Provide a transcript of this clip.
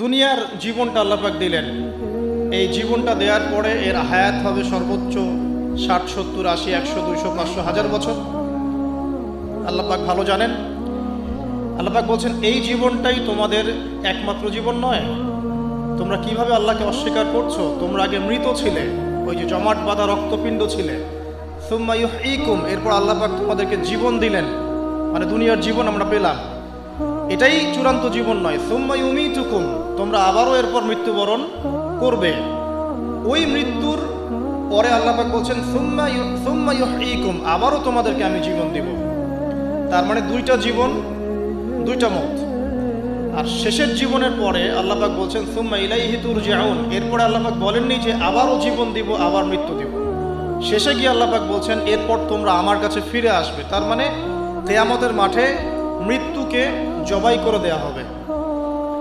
দুনিয়ার জীবনটা আল্লাহ পাক দিলেন। এই জীবনটা দেওয়ার পরে এর হায়াত হবে সর্বোচ্চ 60, 70, 80, 100, 200, 500, 1000 বছর। আল্লাহ পাক ভালো জানেন। আল্লাহ পাক বলছেন এই জীবনটাই তোমাদের একমাত্র জীবন নয়। তোমরা কিভাবে আল্লাহকে অস্বীকার করছো? তোমরা আগে মৃত ছিলে, ওই যে জমাট বাঁধা রক্তপিণ্ড ছিলে। সুম্মা ইউহয়িকুম, এরপর আল্লাহ পাক তোমাদেরকে জীবন দিলেন, মানে দুনিয়ার জীবন আমরা পেলাম। এটাই চূড়ান্ত জীবন নয়। সুম্মা ইউমিতুকুম, তোমরা আবারও এরপর মৃত্যুবরণ করবে। ওই মৃত্যুর পরে আল্লাহ পাক বলছেন সুম্মা ইউহয়িকুম, আবারও তোমাদেরকে আমি জীবন দিব। তার মানে দুইটা জীবন, দুইটা মত। আর শেষের জীবনের পরে আল্লাহ পাক বলছেন সুম্মা ইলাইহি তুরজাউন, এরপরে আল্লাহ পাক বলেননি যে আবারও জীবন দিব, আবার মৃত্যু দিব। শেষে গিয়ে আল্লাহ পাক বলছেন এরপর তোমরা আমার কাছে ফিরে আসবে। তার মানে কিয়ামতের মাঠে মৃত্যুকে জবাই করে দেয়া হবে।